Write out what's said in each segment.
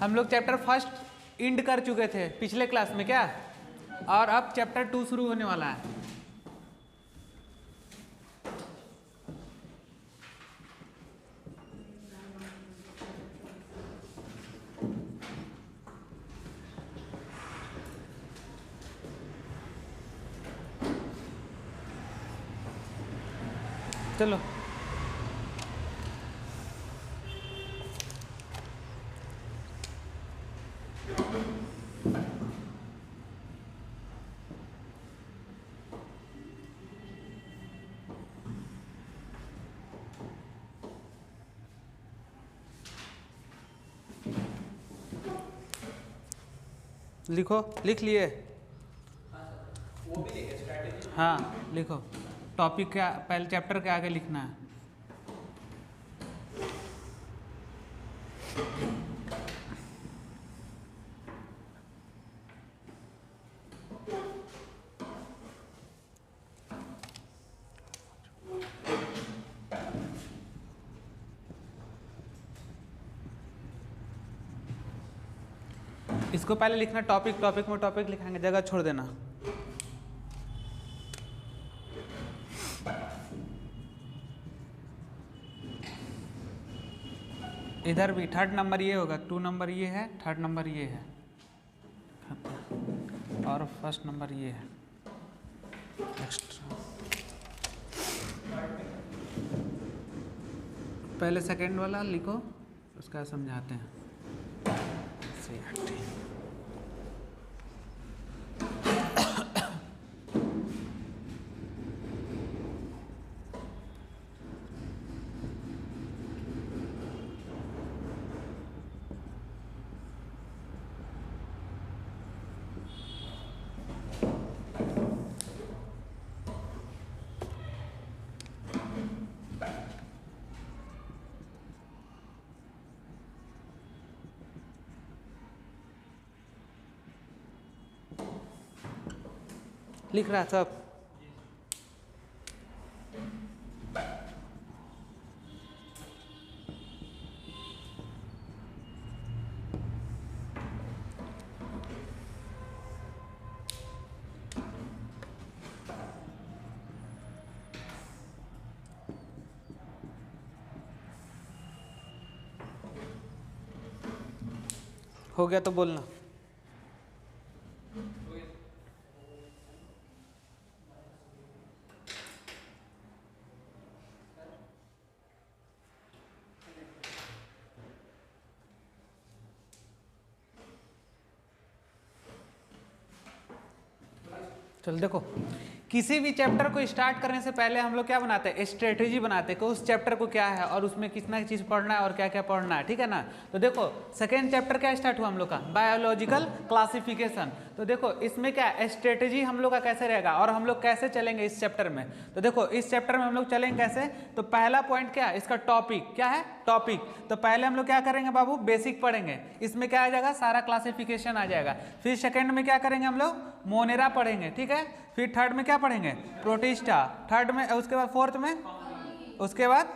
हम लोग chapter first end कर चुके थे पिछले क्लास में क्या, और अब चैप्टर 2 शुरू होने वाला है। चलो लिखो, लिख लिए? वो भी लिखे स्ट्रैटेजी। हाँ लिखो, टॉपिक क्या पहले चैप्टर के आगे लिखना है। इसको पहले लिखना टॉपिक, टॉपिक में टॉपिक लिखाएंगे, जगह छोड़ देना। इधर भी थर्ड नंबर ये होगा, 2 नंबर ये है, थर्ड नंबर ये है, और फर्स्ट नंबर ये है एक्स्ट्रा। पहले सेकंड वाला लिखो, उसका समझाते हैं। लिख रहा सब? हो गया तो बोलना। चल देखो, किसी भी चैप्टर को स्टार्ट करने से पहले हम लोग क्या बनाते हैं, स्ट्रेटेजी बनाते हैं कि उस चैप्टर को क्या है और उसमें कितना चीज़ पढ़ना है और क्या क्या पढ़ना है, ठीक है ना। तो देखो सेकेंड चैप्टर क्या स्टार्ट हुआ हम लोग का, बायोलॉजिकल क्लासिफिकेशन। तो देखो इसमें क्या स्ट्रेटेजी हम लोग का कैसे रहेगा और हम लोग कैसे चलेंगे इस चैप्टर में। तो देखो इस चैप्टर में हम लोग चलेंगे कैसे, तो पहला पॉइंट क्या है इसका, टॉपिक क्या है, टॉपिक। तो पहले हम लोग क्या करेंगे बाबू, बेसिक पढ़ेंगे, इसमें क्या आ जाएगा, सारा क्लासिफिकेशन आ जाएगा। फिर सेकेंड में क्या करेंगे हम लोग, मोनेरा पढ़ेंगे, ठीक है। फिर थर्ड में क्या पढ़ेंगे, प्रोटिस्टा, थर्ड में, उसके बाद फोर्थ में, उसके बाद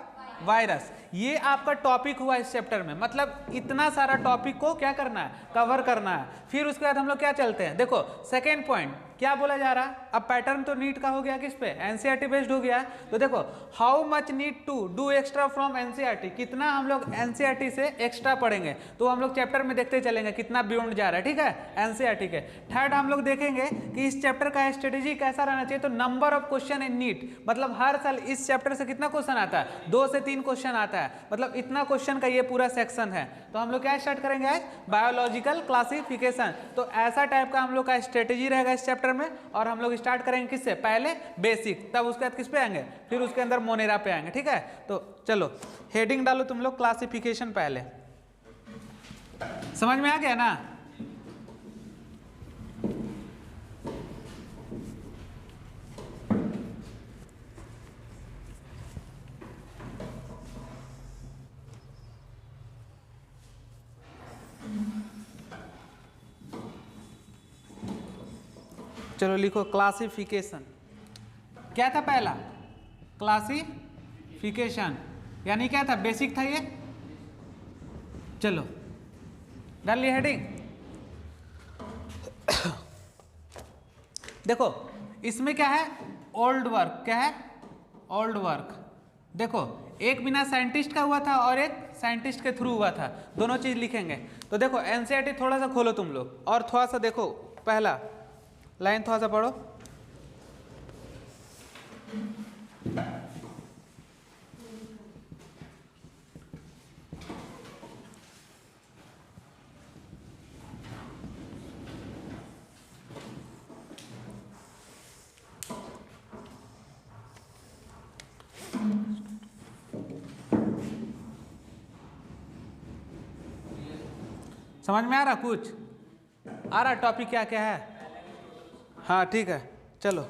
वायरस। ये आपका टॉपिक हुआ इस चैप्टर में, मतलब इतना सारा टॉपिक को क्या करना है, कवर करना है। फिर उसके बाद हम लोग क्या चलते हैं, देखो सेकेंड पॉइंट क्या बोला जा रहा है। अब पैटर्न तो नीट का हो गया किस पे, एनसीईआरटी बेस्ड हो गया। तो देखो how much need to do extra from NCERT, कितना हम लोग एनसीईआरटी से एक्स्ट्रा पढ़ेंगे, तो हम लोग चैप्टर में देखते चलेंगे कितना बियॉन्ड जा रहा है, ठीक है, एनसीईआरटी के। थर्ड हम लोग देखेंगे कि इस चैप्टर का स्ट्रेटेजी कैसा रहना चाहिए। तो number of question in NEET, मतलब हर साल इस चैप्टर से कितना क्वेश्चन आता है, 2 से 3 क्वेश्चन आता है, मतलब इतना क्वेश्चन का ये पूरा सेक्शन है। तो हम लोग क्या स्टार्ट करेंगे आज, बायोलॉजिकल क्लासिफिकेशन। तो ऐसा टाइप का हम लोग का स्ट्रेटेजी रहेगा इस चैप्टर में। और हम लोग स्टार्ट करेंगे किससे, पहले बेसिक, तब उसके बाद किस पे आएंगे, फिर उसके अंदर मोनेरा पे आएंगे, ठीक है। तो चलो हेडिंग डालो तुम लोग, क्लासिफिकेशन पहले। समझ में आ गया ना। चलो लिखो क्लासिफिकेशन। क्या था पहला, क्लासिफिकेशन, यानी क्या था, बेसिक था ये। चलो डाल ली हेडिंग। देखो इसमें क्या है, ओल्ड वर्क, क्या है, ओल्ड वर्क। देखो एक बिना साइंटिस्ट का हुआ था और एक साइंटिस्ट के थ्रू हुआ था, दोनों चीज लिखेंगे। तो देखो एनसीईआरटी थोड़ा सा खोलो तुम लोग और थोड़ा सा देखो, पहला लाइन थोड़ा सा पढ़ो। समझ में आ रहा, कुछ आ रहा, टॉपिक क्या क्या है? हाँ ठीक है, चलो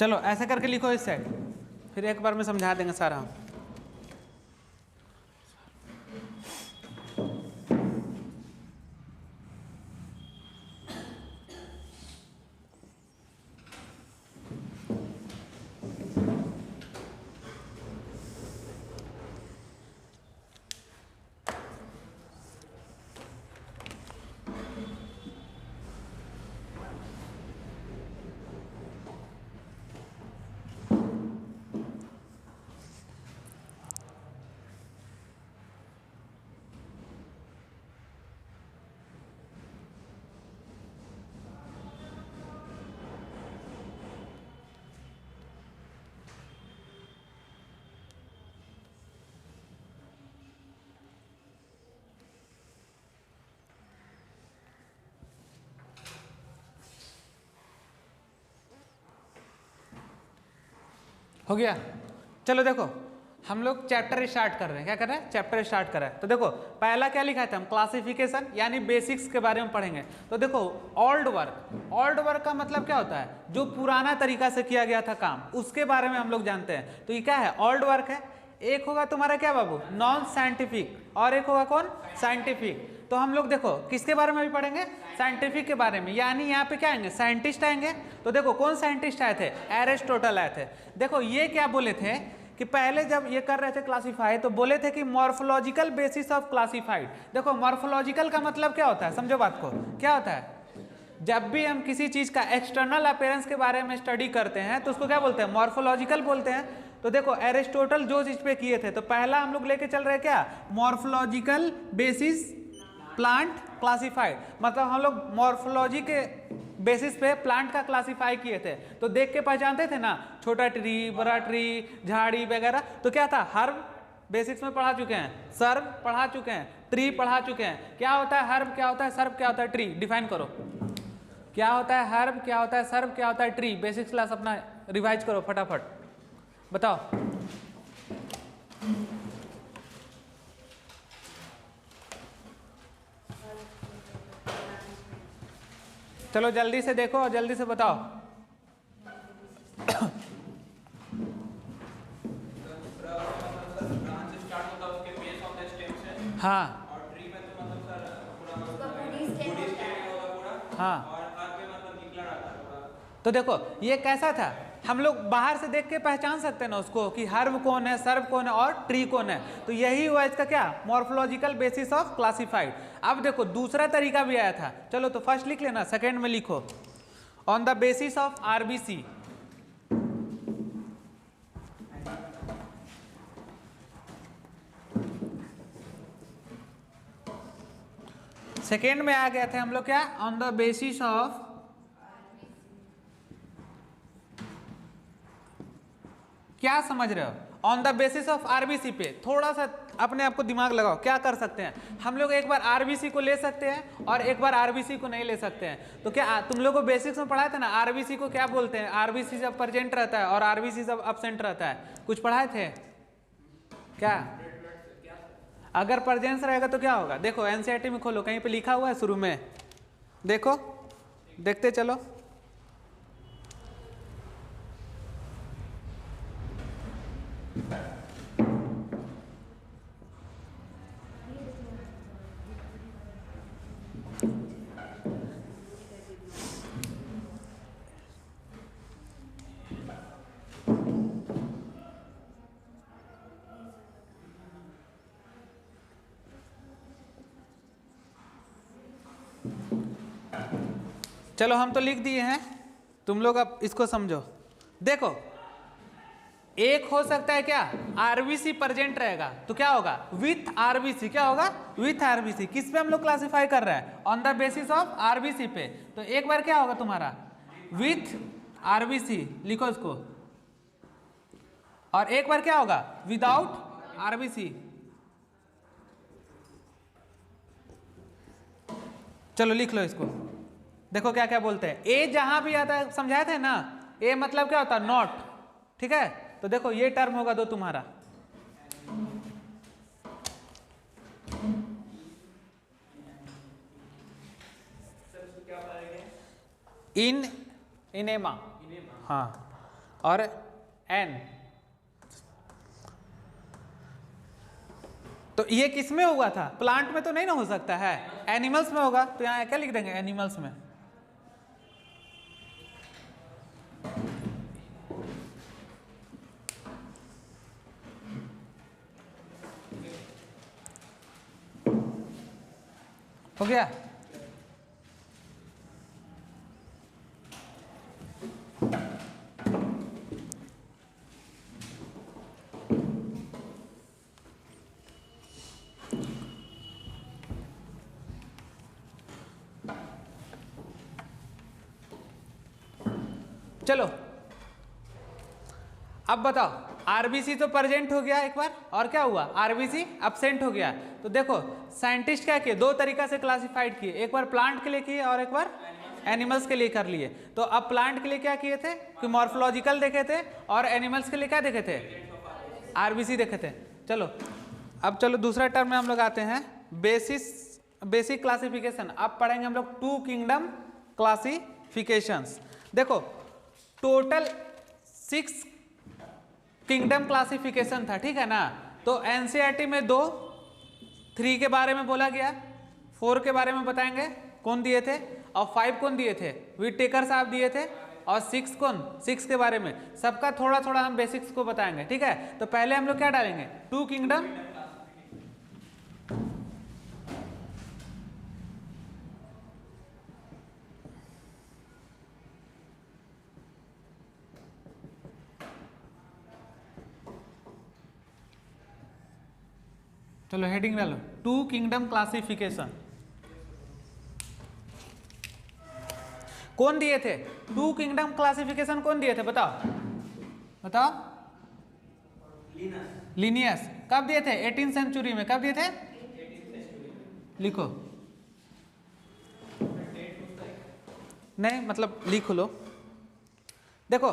चलो ऐसे करके लिखो इस साइड, फिर एक बार में समझा देंगे सारा हम। हो गया, चलो देखो हम लोग चैप्टर स्टार्ट कर रहे हैं। क्या कर रहे हैं? चैप्टर स्टार्ट कर रहे हैं। तो देखो पहला क्या लिखा था हम, क्लासिफिकेशन यानी बेसिक्स के बारे में पढ़ेंगे। तो देखो ओल्ड वर्क, ओल्ड वर्क का मतलब क्या होता है, जो पुराना तरीका से किया गया था काम, उसके बारे में हम लोग जानते हैं। तो ये क्या है, ओल्ड वर्क है। एक होगा तुम्हारा क्या बाबू, नॉन साइंटिफिक, और एक होगा कौन, साइंटिफिक। तो हम लोग देखो किसके बारे में भी पढ़ेंगे, साइंटिफिक के बारे में, यानी यहाँ पे क्या आएंगे, साइंटिस्ट आएंगे। तो देखो कौन साइंटिस्ट आए थे, एरिस्टोटल आए थे। देखो ये क्या बोले थे कि पहले जब ये कर रहे थे क्लासीफाई, तो बोले थे कि मॉर्फोलॉजिकल बेसिस ऑफ क्लासीफाइड। देखो मॉर्फोलॉजिकल का मतलब क्या होता है, समझो बात को, क्या होता है, जब भी हम किसी चीज का एक्सटर्नल अपीयरेंस के बारे में स्टडी करते हैं तो उसको क्या बोलते हैं, मॉर्फोलॉजिकल बोलते हैं। तो देखो एरिस्टोटल जो चीज पे किए थे, तो पहला हम लोग लेके चल रहे हैं क्या, मॉर्फोलॉजिकल बेसिस प्लांट क्लासिफाइड, मतलब हम लोग मॉर्फोलॉजी के बेसिस पे प्लांट का क्लासिफाई किए थे। तो देख के पहचानते थे ना, छोटा ट्री, बड़ा ट्री, झाड़ी वगैरह। तो क्या था, हर्ब बेसिक्स में पढ़ा चुके हैं, सर्ब पढ़ा चुके हैं, ट्री पढ़ा चुके हैं। क्या होता है हर्ब, क्या होता है सर्ब, क्या होता है ट्री, डिफाइन करो। क्या होता है हर्ब, क्या होता है सर्ब, क्या होता है ट्री, बेसिक्स क्लास अपना रिवाइज करो फटाफट, बताओ। चलो जल्दी से देखो और जल्दी से बताओ। हाँ हाँ, तो देखो ये कैसा था, हम लोग बाहर से देख के पहचान सकते हैं ना उसको कि हर्ब कौन है, सर्ब कौन है और ट्री कौन है। तो यही हुआ इसका क्या, मॉर्फोलॉजिकल बेसिस ऑफ क्लासिफाइड। अब देखो दूसरा तरीका भी आया था, चलो तो फर्स्ट लिख लेना, सेकंड में लिखो, on the basis of RBC. Second में आ गया था हम लोग क्या, ऑन द बेसिस ऑफ, क्या समझ रहे हो, on the basis of RBC पे थोड़ा सा अपने आप को दिमाग लगाओ। क्या कर सकते हैं हम लोग, एक बार आरबीसी को ले सकते हैं और एक बार आरबीसी को नहीं ले सकते हैं। तो क्या तुम लोग को बेसिक्स में पढ़ाए थे ना, आरबीसी को क्या बोलते हैं, आरबीसी जब प्रेजेंट रहता है और आरबीसी जब अब्सेंट रहता है, कुछ पढ़ाए थे क्या? अगर प्रेजेंस रहेगा तो क्या होगा, देखो एनसीईआरटी में खोलो, कहीं पे लिखा हुआ है शुरू में, देखो देखते चलो। चलो हम तो लिख दिए हैं, तुम लोग अब इसको समझो। देखो एक हो सकता है क्या, आरबीसी प्रेजेंट रहेगा तो क्या होगा, विथ आरबीसी। क्या होगा, विथ आरबीसी। किस पे हम लोग क्लासिफाई कर रहे हैं, on the basis of RBC पे। तो एक बार क्या होगा तुम्हारा, विथ आरबीसी लिखो इसको, और एक बार क्या होगा, विदाउट आरबीसी। चलो लिख लो इसको। देखो क्या क्या बोलते हैं, ए जहां भी आता है, समझाए थे ना, ए मतलब क्या होता है, नॉट। ठीक है, तो देखो ये टर्म होगा दो तुम्हारा, इन इनेमा, हाँ, और एन। तो ये किस में हुआ था, प्लांट में तो नहीं ना हो सकता है, एनिमल्स में होगा। तो यहां क्या लिख देंगे, एनिमल्स में। हो गया। चलो अब बताओ, आरबीसी तो प्रेजेंट हो गया एक बार, और क्या हुआ, आरबीसी अब्सेंट हो गया। तो देखो साइंटिस्ट क्या किए, दो तरीका से क्लासिफाइड किए, एक बार प्लांट के लिए किए और एक बार एनिमल्स के लिए कर लिए। तो अब प्लांट के लिए क्या किए थे कि मॉर्फोलॉजिकल देखे थे, और एनिमल्स के लिए क्या देखे थे, आरबीसी देखे थे। चलो अब चलो दूसरा टर्म में हम लोग आते हैं, बेसिक क्लासिफिकेशन। अब पढ़ेंगे हम लोग टू किंगडम क्लासिफिकेशंस। देखो टोटल 6 किंगडम क्लासिफिकेशन था, ठीक है ना। तो एनसीईआरटी में 2, 3 के बारे में बोला गया, 4 के बारे में बताएंगे कौन दिए थे, और 5 कौन दिए थे, विटेकर साहब दिए थे, और 6 के बारे में। सबका थोड़ा थोड़ा हम बेसिक्स को बताएंगे, ठीक है। तो पहले हम लोग क्या डालेंगे, टू किंगडम, चलो हेडिंग डालो, टू किंगडम क्लासिफिकेशन। कौन दिए थे, टू किंगडम क्लासिफिकेशन कौन दिए थे, बताओ बताओ। लिनियस। कब दिए थे, 18th सेंचुरी में। कब दिए थे, लिखो, नहीं मतलब लिख लो। देखो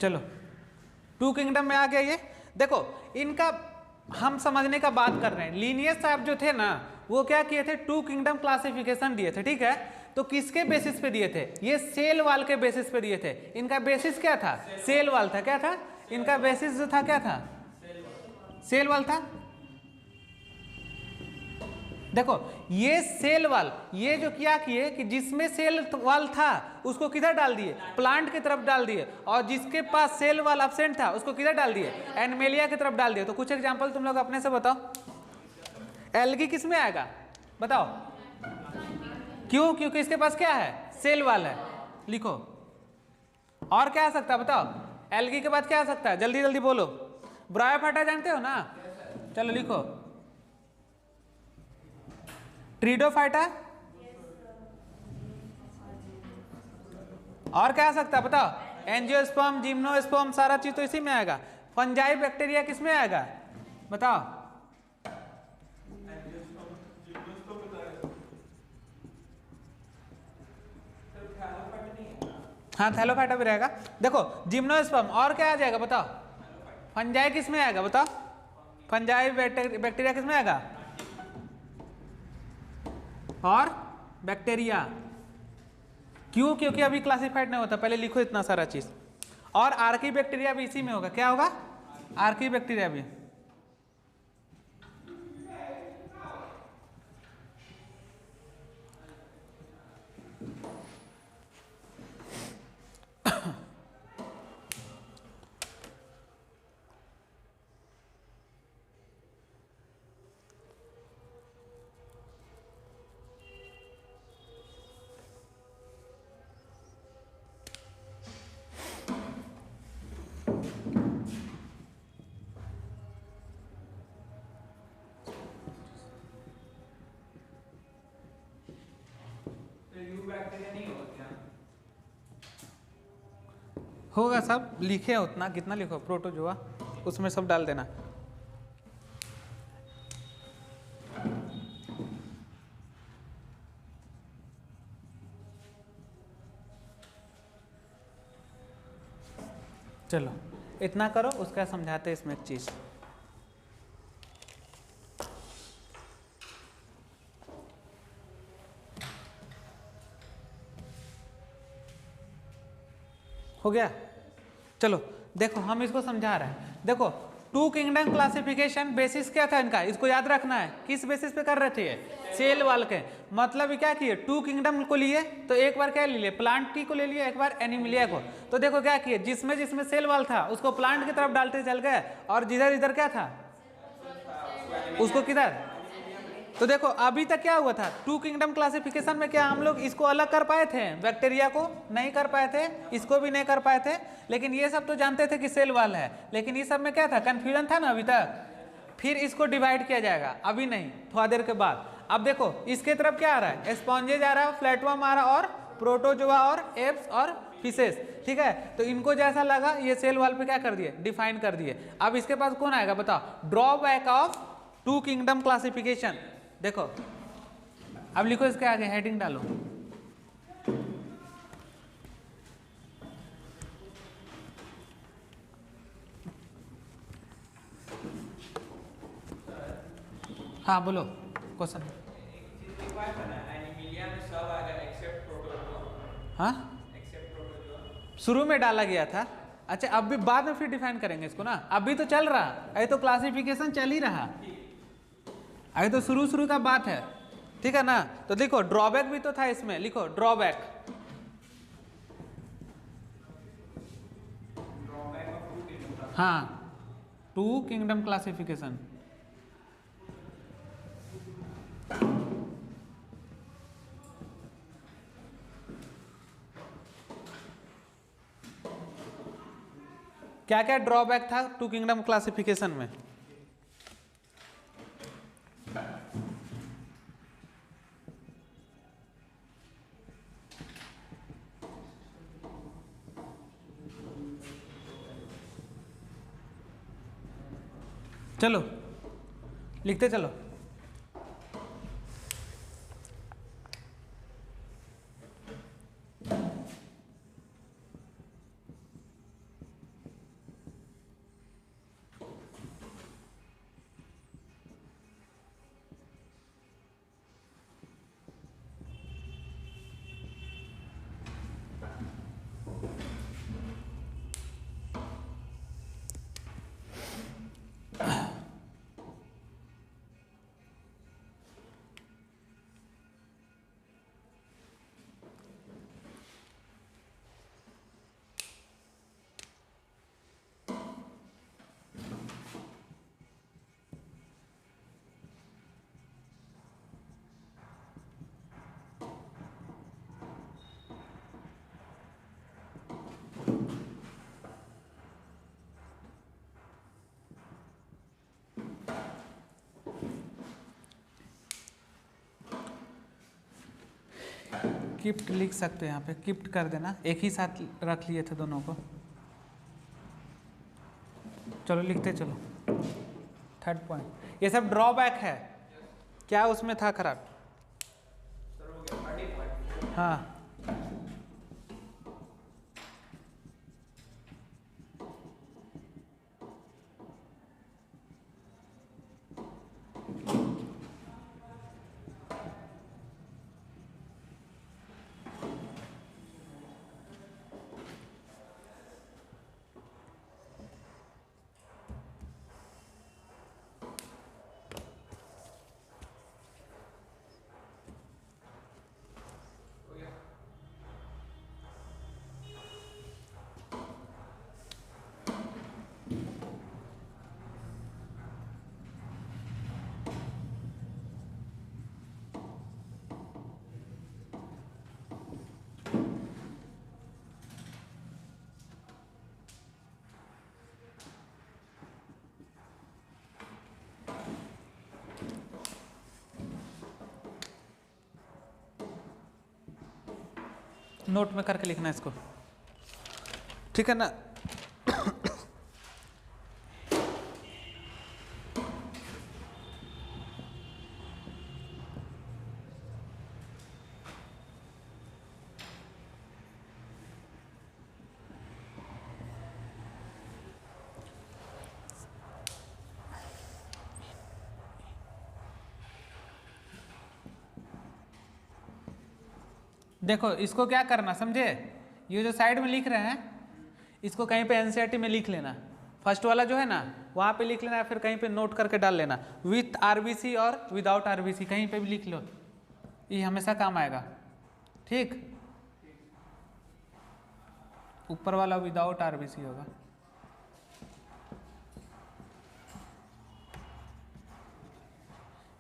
चलो टू किंगडम में आ गया ये। देखो इनका हम समझने का बात कर रहे हैं। लीनियस साहब जो थे ना, वो क्या किए थे, टू किंगडम क्लासिफिकेशन दिए थे, ठीक है। तो किसके बेसिस पे दिए थे, ये सेल वाल के बेसिस पे दिए थे। इनका बेसिस क्या था, सेल वाल था। क्या था इनका बेसिस जो था, क्या था, सेल वाल था। देखो ये सेल वाल, ये जो क्या किए कि जिसमें सेल वाल था उसको किधर डाल दिए, प्लांट की तरफ डाल दिए, और जिसके पास सेल वाल एब्सेंट था उसको किधर डाल दिए, एनिमेलिया की तरफ डाल दिए। तो कुछ एग्जांपल तुम लोग अपने से बताओ। एल्गी किस में आएगा, बताओ, क्यों, क्योंकि इसके पास क्या है, सेल वाल है, लिखो। और क्या आ सकता है बताओ, एल्गी के बाद क्या आ सकता है, जल्दी जल्दी बोलो। ब्रायोफाइटा जानते हो ना, चलो लिखो। ट्रीडोफाइटा, और क्या आ सकता है बताओ, एंजियोस्पर्म, जिम्नोस्पर्म, सारा चीज तो इसी में आएगा। फंजाई बैक्टीरिया किस में आएगा बताओ, हाँ थैलोफाइटा भी रहेगा। देखो जिम्नोस्पर्म, और क्या आ जाएगा बताओ, फंजाई किस में आएगा बताओ, फंजाई बैक्टीरिया किस में आएगा, और बैक्टीरिया। क्यों? क्योंकि अभी क्लासिफाइड नहीं होता, पहले लिखो इतना सारा चीज। और आर्की बैक्टीरिया भी इसी में होगा, क्या होगा, आर्की बैक्टीरिया भी। बैक्टीरिया नहीं होगा क्या? होगा, सब लिखे उतना, कितना लिखो, प्रोटोजोआ उसमें सब डाल देना। चलो इतना करो, उसका समझाते हैं इसमें एक चीज। हो गया? चलो देखो हम इसको समझा रहे हैं। देखो टू किंगडम क्लासिफिकेशन बेसिस क्या था इनका, इसको याद रखना है। किस बेसिस पे कर रहे थे ये, सेल वाल के। मतलब ये क्या किए, टू किंगडम को लिए तो एक बार क्या ले लिए, प्लांट की को ले लिए, एक बार एनिमलिया को। तो देखो क्या किए, जिसमें जिसमें सेल वाल था उसको प्लांट की तरफ डालते चल गए, और जिधर इधर क्या था उसको किधर। तो देखो अभी तक क्या हुआ था, टू किंगडम क्लासिफिकेशन में क्या हम लोग इसको अलग कर पाए थे, बैक्टीरिया को नहीं कर पाए थे, इसको भी नहीं कर पाए थे। लेकिन ये सब तो जानते थे कि सेल वाल है, लेकिन इस सब में क्या था, कंफ्यूजन था ना अभी तक। फिर इसको डिवाइड किया जाएगा, अभी नहीं, थोड़ा देर के बाद। अब देखो इसके तरफ क्या आ रहा है, स्पॉन्जेज आ रहा है, फ्लैटवर्म आ रहा है, और प्रोटोजोआ और एप्स और फिशेस। ठीक है, तो इनको जैसा लगा ये सेल वाल पे क्या कर दिए, डिफाइन कर दिए। अब इसके पास कौन आएगा बताओ, drawback of two kingdom classification. देखो अब लिखो इसके आगे, हेडिंग डालो। हाँ बोलो क्वेश्चन। एनिमिलिया में सब आ गया एक्सेप्ट प्रोटोजोआ। हाँ एक्सेप्ट प्रोटोजोआ शुरू में डाला गया था। अच्छा अब भी बाद में फिर डिफाइन करेंगे इसको ना, अभी तो चल रहा, अभी तो क्लासिफिकेशन चल ही रहा, अभी तो शुरू शुरू का बात है। ठीक है ना, तो देखो ड्रॉबैक भी तो था इसमें, लिखो ड्रॉबैक। हाँ टू किंगडम क्लासिफिकेशन। क्या क्या ड्रॉबैक था टू किंगडम क्लासिफिकेशन में। चलो लिखते चलो। किप्ट लिख सकते हैं यहाँ पे, किप्ट कर देना, एक ही साथ रख लिए थे दोनों को। चलो लिखते चलो। थर्ड पॉइंट, ये सब ड्रॉबैक है, क्या उसमें था खराब। हाँ नोट में करके लिखना है इसको, ठीक है ना। देखो इसको क्या करना समझे, ये जो साइड में लिख रहे हैं इसको कहीं पे एनसीईआरटी में लिख लेना, फर्स्ट वाला जो है ना वहाँ पे लिख लेना, फिर कहीं पे नोट करके डाल लेना, विथ आरबीसी और विदाउट आरबीसी कहीं पे भी लिख लो, ये हमेशा काम आएगा, ठीक। ऊपर वाला विदाउट आरबीसी होगा।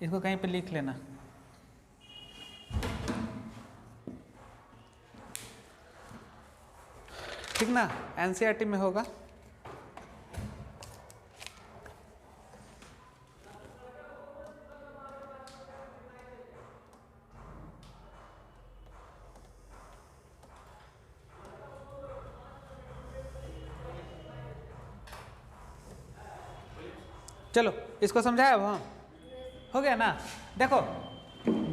इसको कहीं पे लिख लेना। ठीक ना, एनसीईआरटी में होगा। चलो इसको समझाया वहाँ हो गया ना। देखो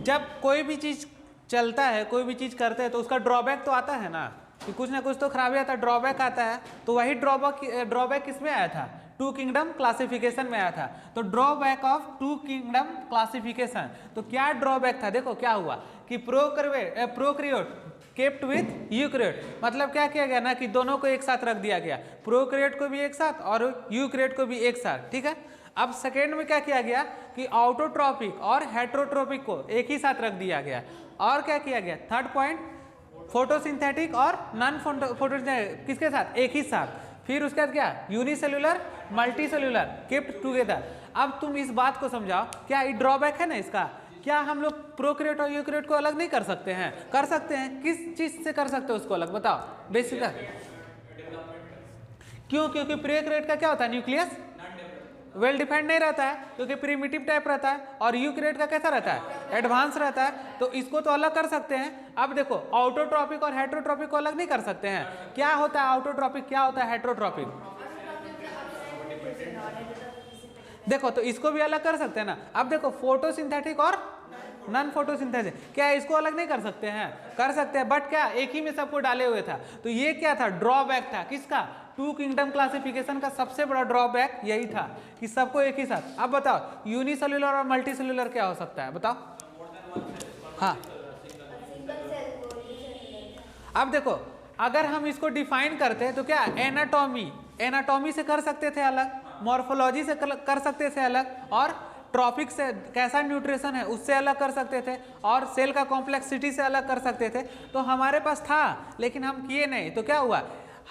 जब कोई भी चीज चलता है, कोई भी चीज करते हैं तो उसका ड्रॉबैक तो आता है ना, कि कुछ ना कुछ तो खराबी आता है, ड्रॉबैक आता है। तो वही ड्रॉबैक किस में आया था, टू किंगडम क्लासिफिकेशन में आया था। तो drawback of two kingdom classification, तो क्या ड्रॉबैक था, देखो क्या हुआ कि प्रोक्रिएट केप्ट विथ यूक्रिएट, मतलब क्या किया गया ना कि दोनों को एक साथ रख दिया गया, प्रोक्रिएट को भी एक साथ और यूक्रिएट को भी एक साथ, ठीक है। अब सेकेंड में क्या किया गया कि ऑटोट्रॉपिक और हेट्रोट्रॉपिक को एक ही साथ रख दिया गया। और क्या किया गया, थर्ड पॉइंट फोटोसिंथेटिक और नॉन फोटोसिंथेटिक किसके साथ, एक ही साथ। फिर उसके बाद क्या, unicellular multi cellular kept together. अब तुम इस बात को समझाओ, क्या ये ड्रॉबैक है ना इसका, क्या हम लोग प्रोक्रिएट और यूक्रिएट को अलग नहीं कर सकते हैं, कर सकते हैं। किस चीज से कर सकते हो उसको अलग, बताओ बेसिक। क्यों, क्योंकि प्रोक्रिएट का क्या होता है, न्यूक्लियस वेल डिफाइंड नहीं रहता है, क्योंकि प्रिमिटिव टाइप रहता है, और यूक्रिएट का कैसा रहता है, एडवांस रहता है। तो इसको तो अलग कर सकते हैं। अब देखो ऑटोट्रॉपिक और हेट्रोट्रॉपिक को अलग नहीं कर सकते हैं। क्या होता है ऑटोट्रॉपिक, क्या होता है हेट्रोट्रॉपिक, देखो तो इसको भी अलग कर सकते हैं ना। अब देखो फोटोसिंथेटिक और नॉन फोटोसिंथेसिस, क्या इसको अलग नहीं कर सकते हैं, कर सकते हैं, बट क्या एक ही में सबको डाले हुए था। तो ये क्या था, ड्रॉबैक था किसका, टू किंगडम क्लासिफिकेशन का सबसे बड़ा ड्रॉबैक यही था कि सबको एक ही साथ। अब बताओ यूनिसेल्युलर और मल्टी सेल्युलर क्या हो सकता है, बताओ। हाँ अब देखो अगर हम इसको डिफाइन करते हैं तो क्या एनाटॉमी से कर सकते थे अलग, मॉर्फोलॉजी से कर सकते थे अलग, और ट्रॉपिक से कैसा न्यूट्रिशन है उससे अलग कर सकते थे, और सेल का कॉम्प्लेक्सिटी से अलग कर सकते थे। तो हमारे पास था लेकिन हम किए नहीं। तो क्या हुआ,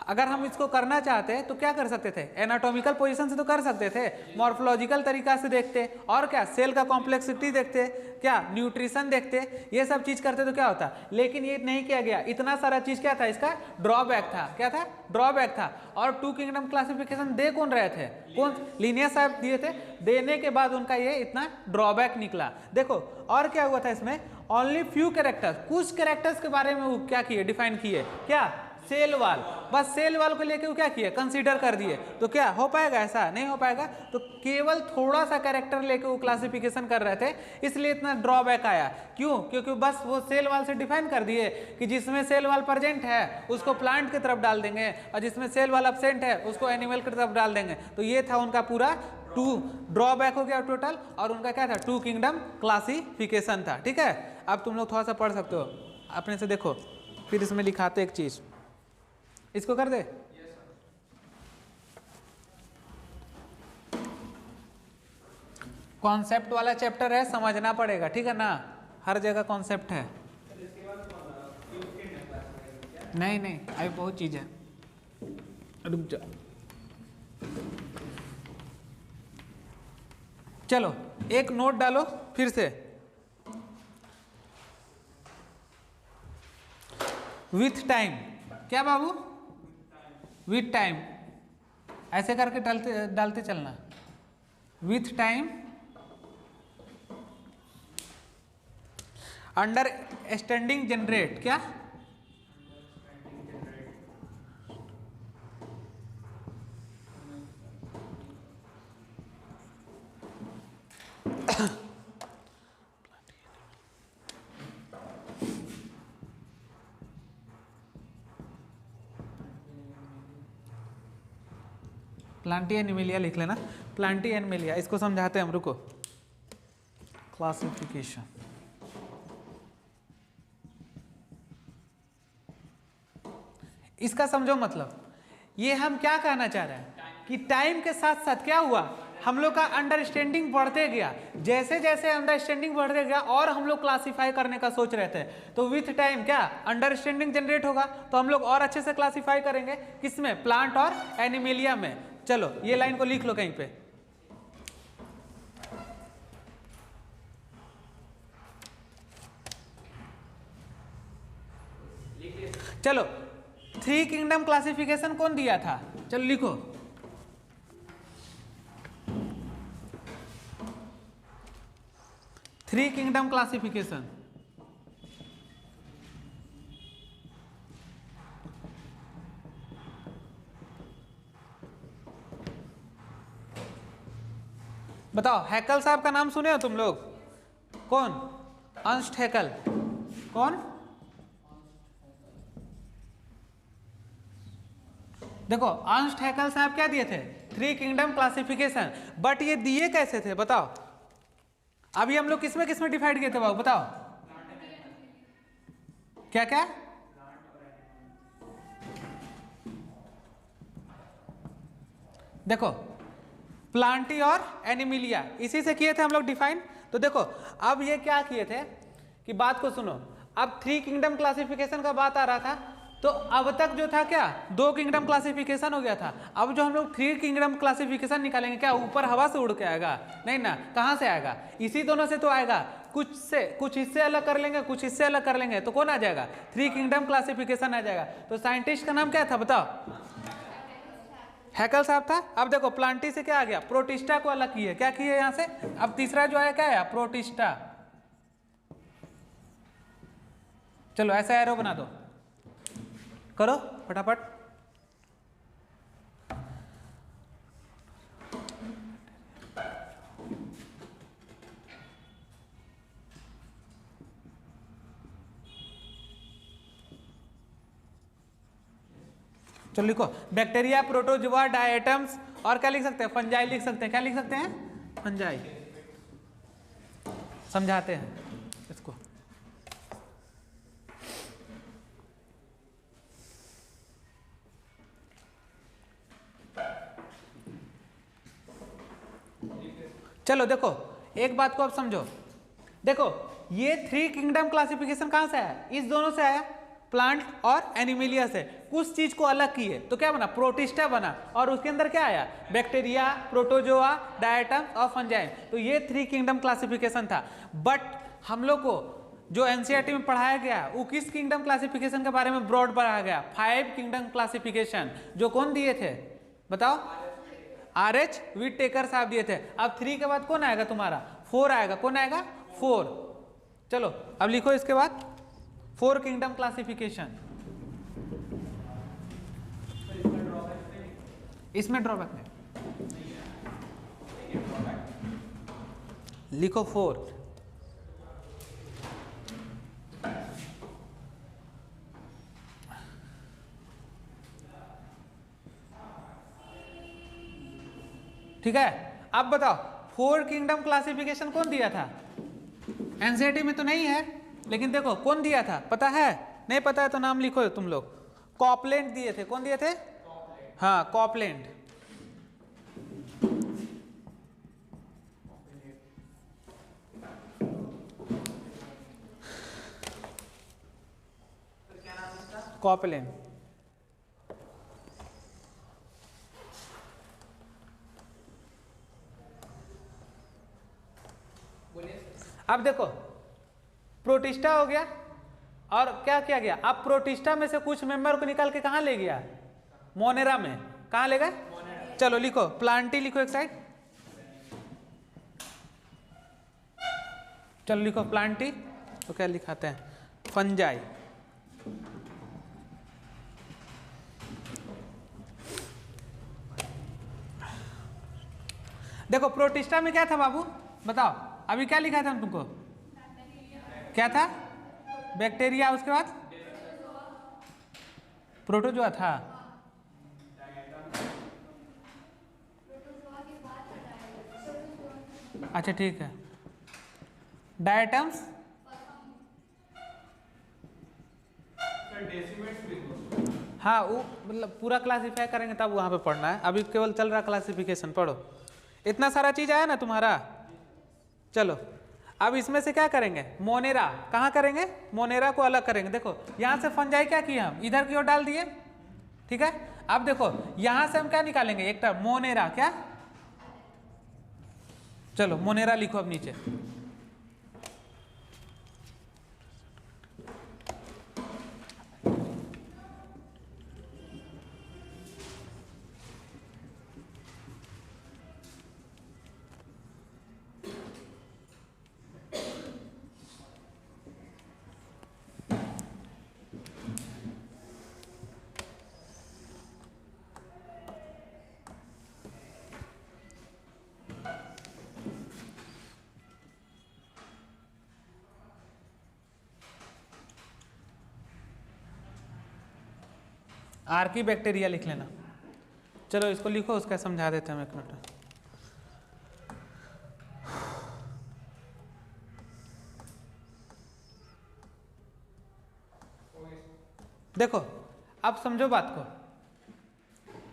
अगर हम इसको करना चाहते तो क्या कर सकते थे, एनाटॉमिकल पोजीशन से तो कर सकते थे, मॉर्फोलॉजिकल तरीका से देखते, और क्या सेल का कॉम्प्लेक्सिटी देखते, क्या न्यूट्रिशन देखते, ये सब चीज करते तो क्या होता। लेकिन ये नहीं किया गया। इतना सारा चीज क्या था, इसका ड्रॉबैक था। क्या था, ड्रॉबैक था। और टू किंगडम क्लासिफिकेशन दे कौन रहे थे, कौन, लिनियर साहब दिए थे। देने के बाद उनका ये इतना ड्रॉबैक निकला। देखो और क्या हुआ था इसमें, ओनली फ्यू कैरेक्टर्स, कुछ कैरेक्टर्स के बारे में वो क्या किए, डिफाइन किए, क्या, सेल वाल, बस सेल वाल को लेके वो क्या किए, कंसीडर कर दिए। तो क्या हो पाएगा, ऐसा नहीं हो पाएगा। तो केवल थोड़ा सा कैरेक्टर लेके वो क्लासिफिकेशन कर रहे थे, इसलिए इतना ड्रॉबैक आया। क्यों, क्योंकि बस वो सेल वाल से डिफाइन कर दिए कि जिसमें सेल वाल प्रेजेंट है उसको प्लांट की तरफ डाल देंगे, और जिसमें सेल वाल एब्सेंट है उसको एनिमल की तरफ डाल देंगे। तो ये था उनका पूरा टू ड्रॉबैक हो गया टोटल, और उनका क्या था, टू किंगडम क्लासिफिकेशन था। ठीक है, अब तुम लोग थोड़ा सा पढ़ सकते हो अपने से, देखो फिर इसमें लिखाते एक चीज, इसको कर दे। कॉन्सेप्ट वाला चैप्टर है, समझना पड़ेगा, ठीक है ना, हर जगह कॉन्सेप्ट है। नहीं अभी बहुत चीज है, रुक जा। चलो एक नोट डालो फिर से, विथ टाइम, क्या बाबू, विथ टाइम, ऐसे करके डालते चलना, with time under standing generate, क्या प्लांटी एनिमिलिया लिख लेना, प्लांटी एनिमिलिया, इसको समझाते हैं हम, रुको। क्लासिफिकेशन, इसका समझो मतलब, ये हम क्या कहना चाह रहे हैं कि टाइम के साथ साथ क्या हुआ, हम लोग का अंडरस्टैंडिंग बढ़ते गया, जैसे जैसे अंडरस्टैंडिंग बढ़ते गया और हम लोग क्लासिफाई करने का सोच रहे थे, तो विथ टाइम क्या अंडरस्टैंडिंग जनरेट होगा, तो हम लोग और अच्छे से क्लासिफाई करेंगे, किसमें, प्लांट और एनिमिलिया में। चलो ये लाइन को लिख लो कहीं पे, चलो 3 किंगडम क्लासिफिकेशन कौन दिया था, चलो लिखो। थ्री किंगडम क्लासिफिकेशन, बताओ, हैकल साहब का नाम सुने हो तुम लोग, कौन, अर्नस्ट हैकल, कौन, देखो अर्नस्ट हैकल साहब क्या दिए थे, 3 किंगडम क्लासिफिकेशन, बट ये दिए कैसे थे बताओ, अभी हम लोग किसमें किसमें डिवाइड किए थे बाबू बताओ, क्या क्या, देखो प्लांटी और एनिमिलिया, इसी से किए थे हम लोग डिफाइन। तो देखो अब ये क्या किए थे कि बात को सुनो, अब 3 किंगडम क्लासिफिकेशन का बात आ रहा था, तो अब तक जो था क्या 2 किंगडम क्लासिफिकेशन हो गया था, अब जो हम लोग 3 किंगडम क्लासिफिकेशन निकालेंगे, क्या ऊपर हवा से उड़ के आएगा, नहीं ना, कहाँ से आएगा, इसी दोनों से तो आएगा, कुछ से कुछ हिस्से अलग कर लेंगे, कुछ हिस्से अलग कर लेंगे, तो कौन आ जाएगा, 3 किंगडम क्लासिफिकेशन आ जाएगा। तो साइंटिस्ट का नाम क्या था बताओ, हैकल साहब था। अब देखो प्लांटी से क्या आ गया, प्रोटिस्टा को अलग किए, क्या किए यहाँ से, अब तीसरा जो आया क्या है, प्रोटिस्टा। चलो ऐसा एरो बना दो, करो फटाफट, चलो लिखो, बैक्टीरिया, प्रोटोजोआ, डायटम्स, और क्या लिख सकते हैं, फंजाई लिख सकते हैं, क्या लिख सकते हैं, फंजाई। समझाते हैं इसको, चलो देखो एक बात को अब समझो, देखो ये 3 किंगडम क्लासिफिकेशन कहां से आया, इस दोनों से आया, प्लांट और एनिमिलिया से, कुछ चीज को अलग किए तो क्या बना, प्रोटिस्टा बना, और उसके अंदर क्या आया, बैक्टीरिया, प्रोटोजोआ, डायटम और फंजाई। तो ये 3 किंगडम क्लासिफिकेशन था। बट हम लोग को जो एनसीईआरटी में पढ़ाया गया वो किस किंगडम क्लासिफिकेशन के बारे में ब्रॉड पढ़ाया गया, 5 किंगडम क्लासिफिकेशन, जो कौन दिए थे बताओ, RH विटेकर साहब दिए थे। अब 3 के बाद कौन आएगा तुम्हारा, 4 आएगा, कौन आएगा, 4। चलो अब लिखो इसके बाद 4 किंगडम क्लासिफिकेशन, इसमें ड्रॉबैक नहीं, लिखो 4। ठीक है, अब बताओ 4 किंगडम क्लासिफिकेशन कौन दिया था, एनसीईआरटी में तो नहीं है, लेकिन देखो कौन दिया था पता है, नहीं पता है तो नाम लिखो तुम लोग, कॉपलैंड दिए थे, कौन दिए थे, हाँ कॉपलैंड। कॉपलैंड, अब देखो प्रोटिस्टा हो गया, और क्या किया गया, अब प्रोटिस्टा में से कुछ मेंबर को निकाल के कहां ले गया, मोनेरा में, कहां ले गए, चलो लिखो प्लांटी, लिखो एक साइड, चलो लिखो प्लांटी, तो क्या लिखाते हैं, फंजाई। देखो प्रोटिस्टा में क्या था बाबू बताओ, अभी क्या लिखा था हम तुमको, क्या था, बैक्टीरिया, उसके बाद प्रोटोजोआ था, अच्छा ठीक है, डायटम्स सर डेसिमेट्स लिखो। हाँ वो मतलब पूरा क्लासीफाई करेंगे तब वहाँ पे पढ़ना है, अभी केवल चल रहा क्लासिफिकेशन। पढ़ो, इतना सारा चीज़ आया ना तुम्हारा। चलो अब इसमें से क्या करेंगे, मोनेरा कहाँ करेंगे, मोनेरा को अलग करेंगे। देखो यहाँ से फंजाई क्या किया, हम इधर की ओर डाल दिए, ठीक है। अब देखो यहाँ से हम क्या निकालेंगे, एक टर्म मोनेरा, क्या, चलो मोनेरा लिखो अब नीचे। आर्की बैक्टीरिया लिख लेना। चलो इसको लिखो, उसका समझा देते हैं हम एक मिनट। देखो अब समझो बात को,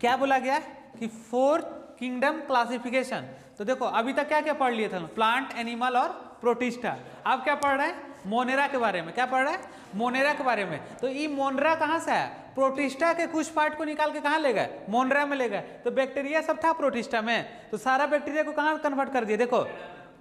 क्या बोला गया कि फोर्थ किंगडम क्लासिफिकेशन। तो देखो अभी तक क्या क्या पढ़ लिए थे, प्लांट, एनिमल और प्रोटिस्टा। अब क्या पढ़ रहे हैं, मोनेरा के बारे में। क्या पढ़ रहे हैं, मोनेरा के बारे में। तो ये मोनेरा कहाँ से आया, प्रोटिस्टा के कुछ पार्ट को निकाल के कहाँ ले गए, मोनेरा में ले गए। तो बैक्टीरिया सब था प्रोटिस्टा में, तो सारा बैक्टीरिया को कहाँ कन्वर्ट कर दिया, देखो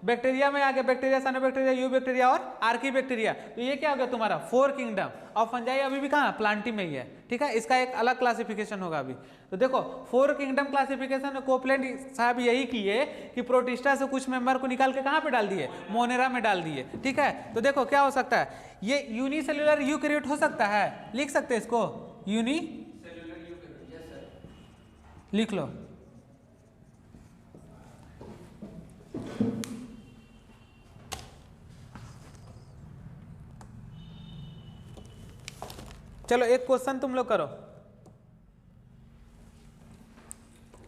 बैक्टीरिया में आ गया, बैक्टीरिया, साइनोबैक्टीरिया, यू बैक्टीरिया और आर्की बैक्टीरिया। तो ये क्या हो गया तुम्हारा फोर किंगडम। और फंजाई अभी भी कहाँ, प्लांटी में ही है, ठीक है। इसका एक अलग क्लासिफिकेशन होगा अभी। तो देखो फोर किंगडम क्लासिफिकेशन में कोपलैंड साहब यही किए कि प्रोटिस्टा से कुछ मेंबर को निकाल के कहाँ पे डाल दिए, मोनेरा में डाल दिए, ठीक है। तो देखो क्या हो सकता है, ये यूनिसेल्युलर यूकैरियोट हो सकता है, लिख सकते हैं इसको, सेल्यूलर यूकैरियोट, यस सर, लिख लो। चलो एक क्वेश्चन तुम लोग करो,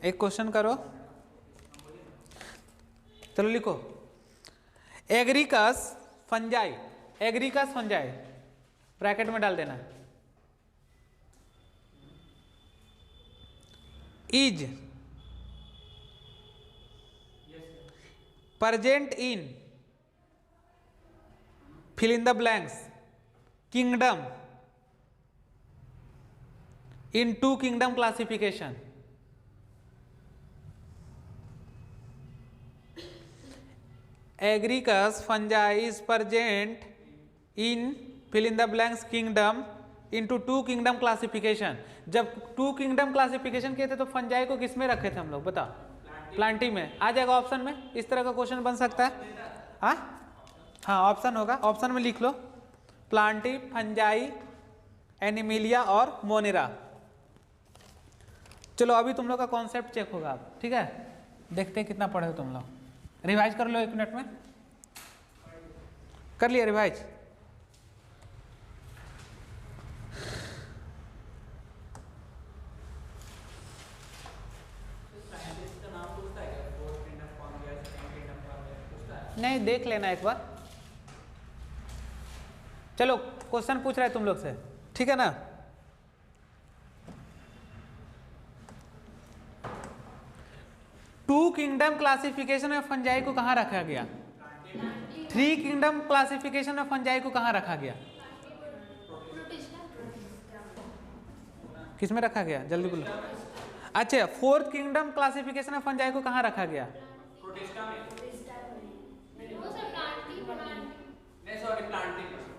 एक क्वेश्चन करो। चलो लिखो, Agaricus fungi, Agaricus fungi bracket में डाल देना, is present in fill in the blanks kingdom in two kingdom classification. Agaricus fungi is present in fill in the blanks kingdom into two kingdom classification. जब to kingdom classification किए थे तो fungi को किस में रखे थे हम लोग, बता, प्लांटी में। आ जाएगा ऑप्शन में, इस तरह का क्वेश्चन बन सकता है। हाँ ऑप्शन होगा, ऑप्शन में लिख लो प्लांटी, फंजाई, एनिमिलिया और मोनेरा। चलो अभी तुम लोग का कॉन्सेप्ट चेक होगा अब, ठीक है। देखते हैं कितना पढ़े हो तुम लोग, रिवाइज कर लो 1 मिनट में। कर लिया रिवाइज? नहीं, देख लेना एक बार। चलो क्वेश्चन पूछ रहा है तुम लोग से, ठीक है ना। टू किंगडम क्लासिफिकेशन में फंजाई को कहां रखा गया, थ्री किंगडम क्लासिफिकेशन में फंजाई को कहां रखा गया, किसमें रखा गया, जल्दी बोलो। अच्छा, फोर्थ किंगडम क्लासिफिकेशन में फंजाई को कहां रखा गया,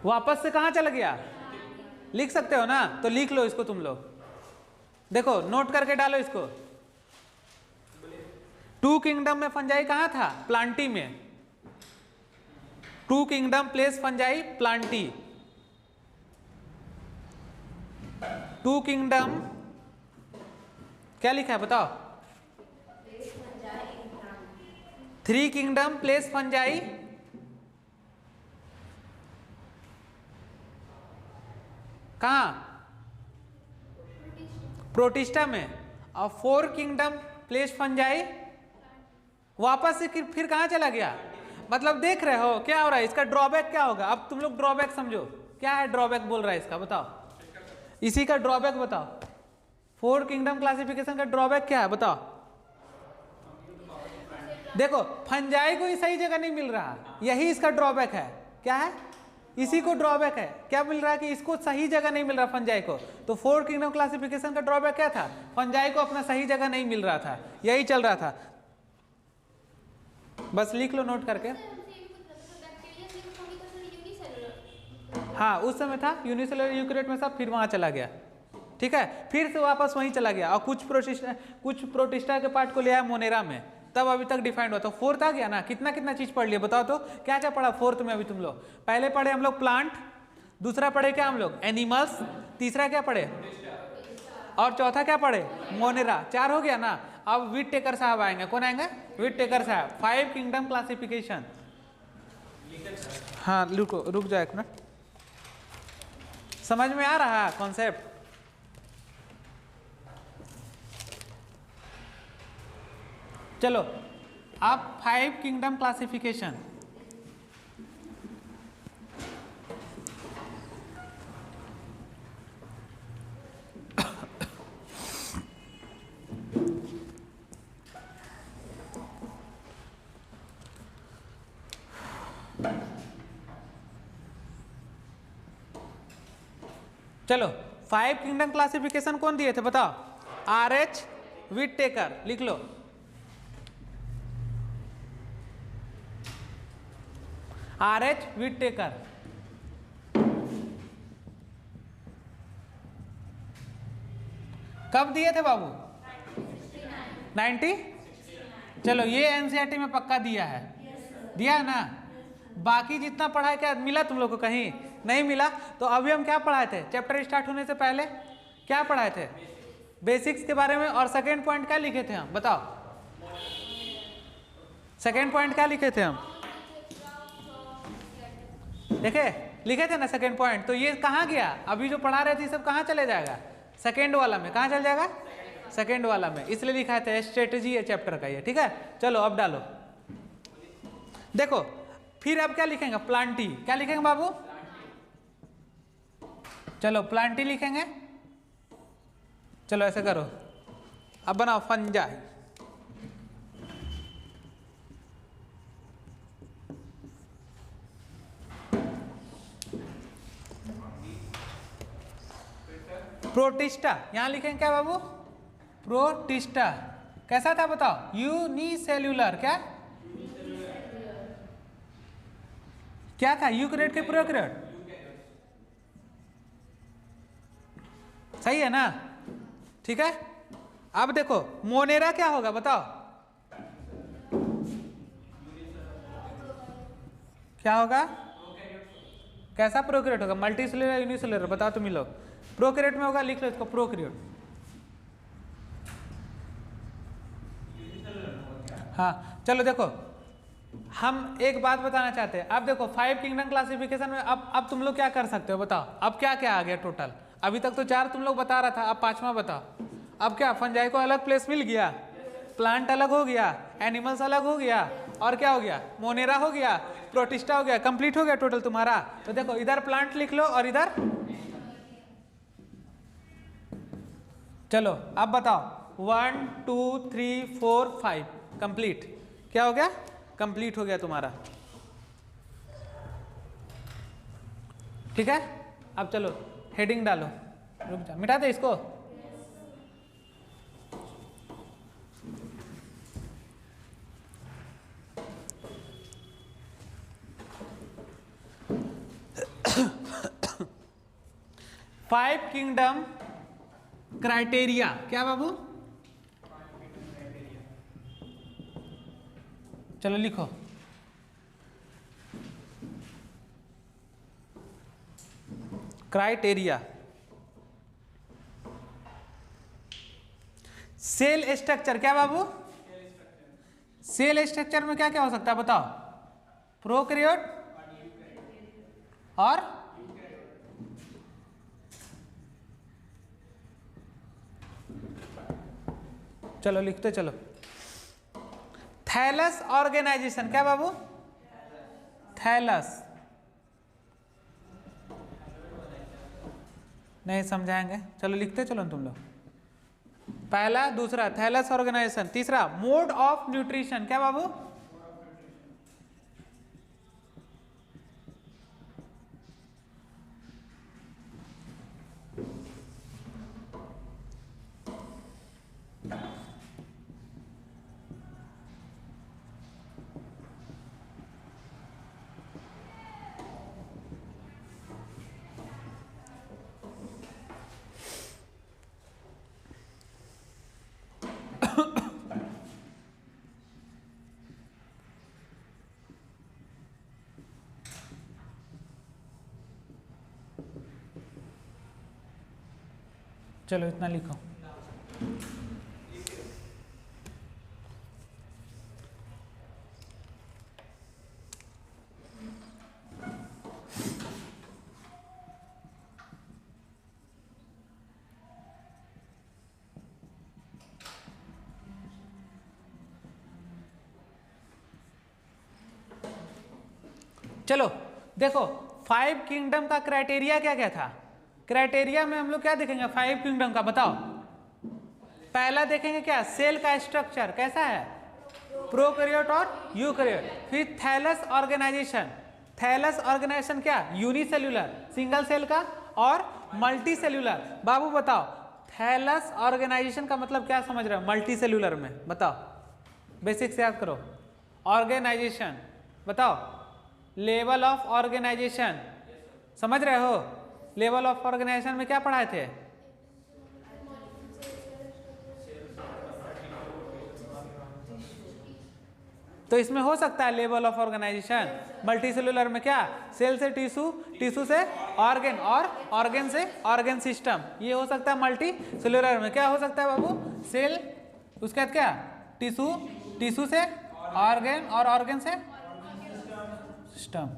वापस से कहां चला गया, लिख सकते हो ना, तो लिख लो इसको तुम लोग। देखो नोट करके डालो इसको। टू किंगडम में फंजाई कहां था, प्लांटी में। Two kingdom place Fungi Plantae. Two kingdom क्या लिखा है बताओ, थ्री किंगडम प्लेस फंजाई कहां, प्रोटिस्टा में। और फोर किंगडम प्लेस फंजाई वापस से फिर कहां चला गया, मतलब देख रहे हो क्या हो रहा है, इसका ड्रॉबैक क्या होगा? अब तुम लोग ड्रॉबैक समझो, क्या है ड्रॉबैक बोल रहा है इसका, बताओ इसी का ड्रॉबैक बताओ। 4 किंगडम क्लासिफिकेशन का ड्रॉबैक क्या है बताओ। देखो फंजाई को सही जगह नहीं मिल रहा, यही इसका ड्रॉबैक है। क्या है? इसी को ड्रॉबैक है। क्या मिल रहा है कि इसको सही जगह नहीं मिल रहा फंजाई को। तो 4 किंगडम क्लासिफिकेशन का ड्रॉबैक क्या था? फंजाई को अपना सही जगह नहीं मिल रहा था, यही चल रहा था। बस लिख लो नोट करके। हाँ उस समय था यूनिसेलुलर यूकेरियोट में सब, फिर वहां चला गया, ठीक है, फिर से वापस वहीं चला गया और कुछ प्रोटिस्टा के पार्ट को ले आया मोनेरा में, तब अभी तक डिफाइंड हुआ। तो फोर्थ आ गया ना। कितना कितना चीज पढ़ लिया बताओ तो, क्या क्या पढ़ा फोर्थ में अभी तुम लोग? पहले पढ़े हम लोग प्लांट, दूसरा पढ़े क्या हम लोग एनिमल्स, तीसरा क्या पढ़े और चौथा क्या पढ़े मोनेरा। 4 हो गया ना। अब विट टेकर साहब आएंगे। कौन आएंगे? विट टेकर साहब। 5 किंगडम क्लासिफिकेशन। हाँ रुक जाओ एक मिनट। समझ में आ रहा है कॉन्सेप्ट? चलो अब 5 किंगडम क्लासिफिकेशन। चलो 5 किंगडम क्लासिफिकेशन कौन दिए थे बताओ? RH विट टेकर। लिख लो। RH विट टेकर। कब दिए थे बाबू? 90। चलो ये एनसीईआरटी में पक्का दिया है। दिया है ना। बाकी जितना पढ़ाई क्या मिला तुम लोग को? कहीं नहीं मिला। तो अभी हम क्या पढ़ाए थे? चैप्टर स्टार्ट होने से पहले क्या पढ़ाए थे? बेसिक्स के बारे में। और सेकेंड पॉइंट क्या लिखे थे हम बताओ? सेकेंड पॉइंट क्या लिखे थे हम? देखे लिखे थे ना सेकेंड पॉइंट। तो ये कहाँ गया? अभी जो पढ़ा रहे थे सब कहाँ चले जाएगा? सेकेंड वाला में। कहाँ चल जाएगा? सेकेंड वाला में। इसलिए लिखा था स्ट्रेटेजी है चैप्टर का ये, ठीक है। चलो अब डालो। देखो फिर अब क्या लिखेंगे? प्लांटी। क्या लिखेंगे बाबू? चलो प्लांटी लिखेंगे। चलो ऐसे करो, अब बनाओ फंजाई। प्रोटिस्टा यहां लिखेंगे क्या बाबू? प्रोटिस्टा कैसा था बताओ? यूनिसेल्यूलर। क्या था? यूकेरियोट के प्रोकैरियोट। सही है ना? ठीक है। अब देखो मोनेरा क्या होगा बताओ? क्या होगा? कैसा प्रोकैरियोट होगा? मल्टीसेल्यूलर यूनिसेल्यूलर बताओ तुम लोग। प्रोकैरियोट में होगा, लिख लो इसको प्रोकैरियोट। हाँ चलो देखो हम एक बात बताना चाहते हैं। अब देखो 5 किंगडम क्लासिफिकेशन में अब तुम लोग क्या कर सकते हो बताओ? अब क्या क्या आ गया टोटल? अभी तक तो 4 तुम लोग बता रहा था, अब 5वां बताओ। अब क्या फंजाई को अलग प्लेस मिल गया, प्लांट अलग हो गया, एनिमल्स अलग हो गया, और क्या हो गया? मोनेरा हो गया, प्रोटिस्टा हो गया। कंप्लीट हो गया टोटल तुम्हारा। तो देखो इधर प्लांट लिख लो और इधर। चलो अब बताओ 1 2 3 4 5 कंप्लीट। क्या हो गया? कंप्लीट हो गया तुम्हारा। ठीक है। अब चलो हेडिंग डालो। रुक जा, मिटा दे इसको। Five kingdom criteria. क्या बाबू? चलो लिखो। क्राइटेरिया। Cell structure. क्या बाबू? सेल स्ट्रक्चर में क्या क्या हो सकता है बताओ? प्रोकैरियोट और चलो लिखते चलो। Thallus organisation. क्या बाबू? थैलस, नहीं समझाएंगे, चलो लिखते चलो तुम लोग। पहला, दूसरा थैलस ऑर्गेनाइजेशन, तीसरा मोड ऑफ न्यूट्रिशन, क्या बाबू? चलो इतना लिखो। चलो देखो 5 किंगडम का क्राइटेरिया क्या क्या था? क्राइटेरिया में हम लोग क्या देखेंगे 5 किंगडम का, बताओ। पहला देखेंगे क्या, सेल का स्ट्रक्चर कैसा है, प्रोकैरियोट और यूकैरियोट। फिर थैलस ऑर्गेनाइजेशन, थैलस ऑर्गेनाइजेशन क्या, यूनिसेल्यूलर सिंगल सेल का और मल्टी सेल्यूलर। बाबू बताओ थैलस ऑर्गेनाइजेशन का मतलब क्या समझ रहे हो मल्टी सेल्यूलर में, बताओ, बेसिक से याद करो। ऑर्गेनाइजेशन बताओ, लेवल ऑफ ऑर्गेनाइजेशन समझ रहे हो? लेवल ऑफ ऑर्गेनाइजेशन में क्या पढ़ाए थे? तो इसमें हो सकता है level of organisation. Multicellular में क्या, सेल से टिश्यू, टिश्यू से ऑर्गेन और ऑर्गेन से ऑर्गेन सिस्टम, ये हो सकता है। मल्टी सेलुलर में क्या हो सकता है बाबू, सेल, उसके बाद क्या, टिश्यू, टिश्यू से ऑर्गेन और ऑर्गेन से सिस्टम।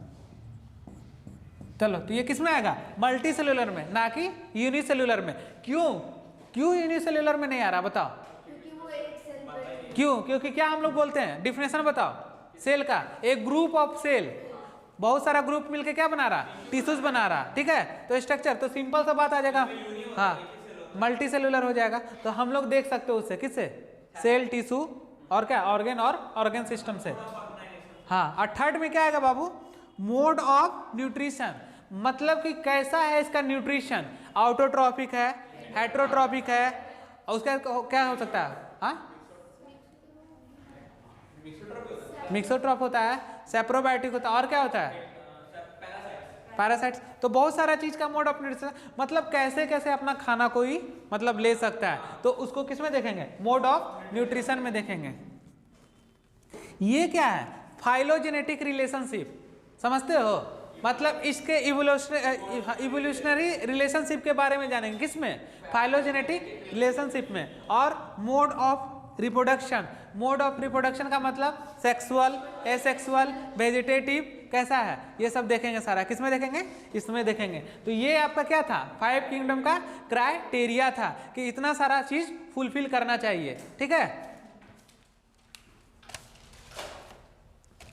चलो तो ये किस में आएगा, मल्टी सेलुलर में, ना कि यूनिसेल्युलर में। क्यों, क्यों यूनिसेल्युलर में नहीं आ रहा बताओ? क्यों? क्योंकि क्या हम लोग बोलते हैं, डिफिनेशन बताओ। सेल का एक ग्रुप ऑफ सेल, बहुत सारा ग्रुप मिलके क्या बना रहा, टिश्यूज बना रहा, ठीक है। तो स्ट्रक्चर तो सिंपल सा बात आ जाएगा, हाँ मल्टी सेलुलर हो जाएगा। तो हम लोग देख सकते हो उससे, किससे, सेल, टिश्यू और क्या, ऑर्गेन और ऑर्गेन सिस्टम से। हाँ, और थर्ड में क्या आएगा बाबू, मोड ऑफ न्यूट्रिशन, मतलब कि कैसा है इसका न्यूट्रिशन, ऑटोट्रॉपिक है, हेट्रोट्रॉपिक है, और उसका क्या हो सकता है, हाँ मिक्सोट्रॉप होता है, सेप्रोबायोटिक होता है, और क्या होता है, पैरासाइट्स। तो बहुत सारा चीज का मोड ऑफ न्यूट्रिशन, मतलब कैसे कैसे अपना खाना कोई मतलब ले सकता है, तो उसको किस में देखेंगे, मोड ऑफ न्यूट्रिशन में देखेंगे। ये क्या है, फाइलोजेनेटिक रिलेशनशिप, समझते हो? मतलब इसके इवोल्यूशनरी रिलेशनशिप के बारे में जानेंगे, किसमें, फाइलोजेनेटिक रिलेशनशिप में। और mode of reproduction, mode of reproduction का मतलब सेक्सुअल, एसेक्सुअल, वेजिटेटिव कैसा है, ये सब देखेंगे सारा, किसमें देखेंगे, इसमें देखेंगे। तो ये आपका क्या था, 5 किंगडम का क्राइटेरिया था कि इतना सारा चीज फुलफिल करना चाहिए, ठीक है।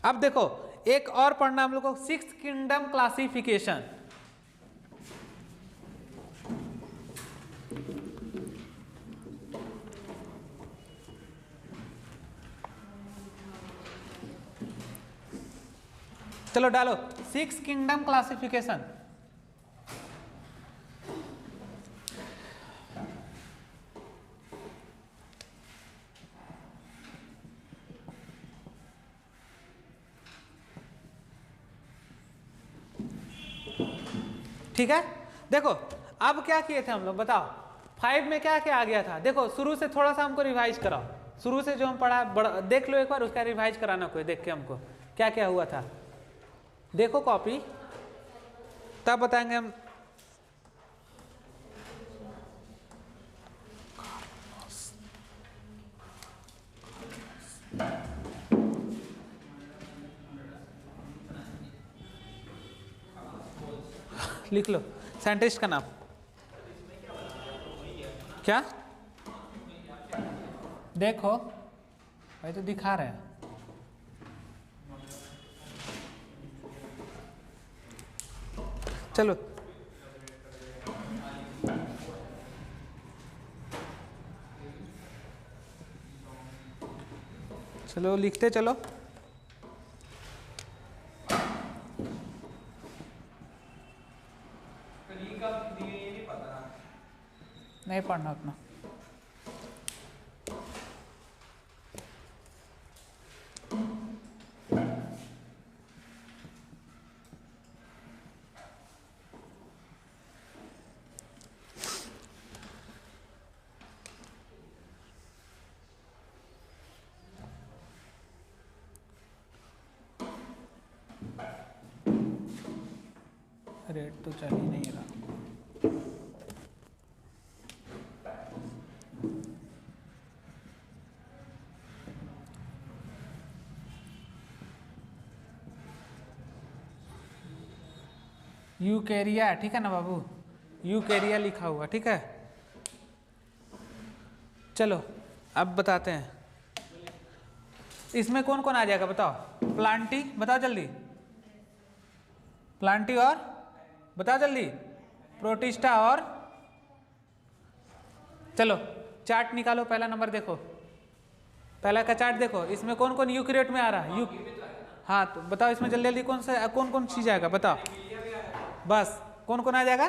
अब देखो एक और पढ़ना हम लोग को, 6th किंगडम क्लासिफिकेशन। चलो डालो 6th किंगडम क्लासिफिकेशन। ठीक है, देखो अब क्या किए थे हम लोग, बताओ 5 में क्या क्या आ गया था। देखो शुरू से थोड़ा सा हमको रिवाइज कराओ, शुरू से जो हम पढ़ा देख लो एक बार, उसका रिवाइज कराना कोई देख के हमको क्या क्या हुआ था। देखो कॉपी, तब बताएंगे हम। लिख लो साइंटिस्ट का नाम क्या, देखो भाई तो दिखा रहे हैं। चलो चलो लिखते चलो। नहीं पढ़ना उतना। रेट तो चल ही नहीं रहा। यूकेरिया, ठीक है ना बाबू, यूकेरिया लिखा हुआ, ठीक है। चलो अब बताते हैं इसमें कौन कौन आ जाएगा बताओ। प्लांटी बताओ जल्दी, प्लांटी और बताओ जल्दी, प्रोटिस्टा और, चलो चार्ट निकालो। पहला नंबर देखो, पहला का चार्ट देखो, इसमें कौन कौन यूकेरियोट में आ रहा है। हाँ तो बताओ इसमें जल्दी जल्दी कौन कौन चीज आएगा बताओ। बस कौन कौन आ जाएगा।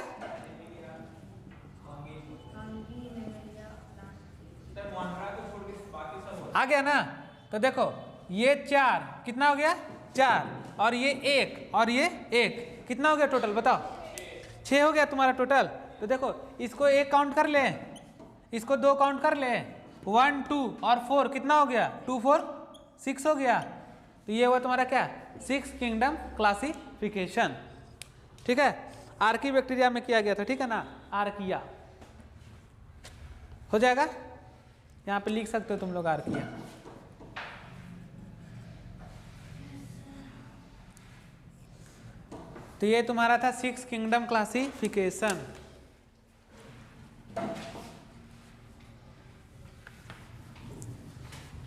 आ गया ना। तो देखो ये 4 कितना हो गया, 4 और ये 1 और ये 1 कितना हो गया टोटल बताओ। 6 हो गया तुम्हारा टोटल। तो देखो इसको 1 काउंट कर ले, इसको 2 काउंट कर ले, 1 2 और 4 कितना हो गया, 2 4 6 हो गया। तो ये हुआ तुम्हारा क्या, 6 किंगडम क्लासिफिकेशन, ठीक है। आर्की बैक्टीरिया में किया गया था, ठीक है ना, आर्किया हो जाएगा। यहाँ पे लिख सकते हो तुम लोग आर्किया। तो ये तुम्हारा था 6 किंगडम क्लासिफिकेशन।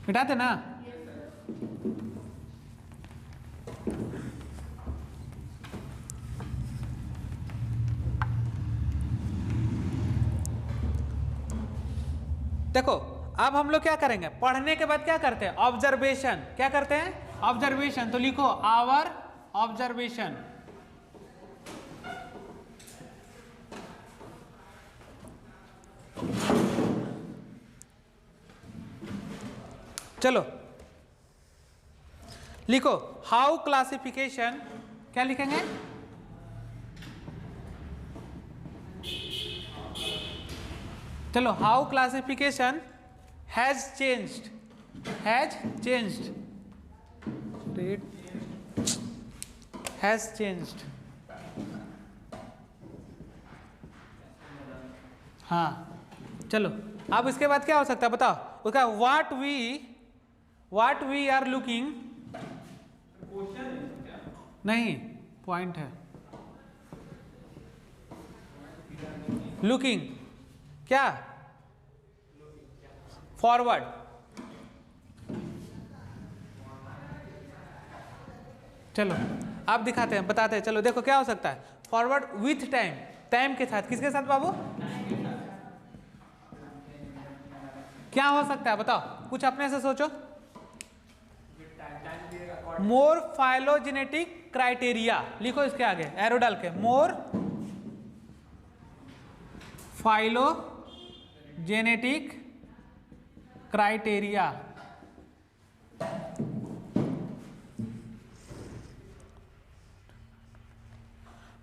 मिटाते ना। देखो अब हम लोग क्या करेंगे, पढ़ने के बाद क्या करते हैं, ऑब्जर्वेशन। क्या करते हैं, ऑब्जर्वेशन। तो लिखो आवर ऑब्जर्वेशन। चलो लिखो हाउ क्लासिफिकेशन। क्या लिखेंगे, चलो how classification has changed, has changed, has changed. हाँ चलो अब इसके बाद क्या हो सकता है बताओ। उसका व्हाट वी आर लुकिंग, नहीं पॉइंट है, लुकिंग क्या, फॉरवर्ड। चलो अब दिखाते हैं, बताते हैं। चलो देखो क्या हो सकता है, फॉरवर्ड विथ टाइम, टाइम के साथ। किसके साथ बाबू, क्या हो सकता है बताओ, कुछ अपने से सोचो। मोर फाइलोजेनेटिक क्राइटेरिया लिखो इसके आगे एरो डाल के, मोर फाइलोजेनेटिक क्राइटेरिया।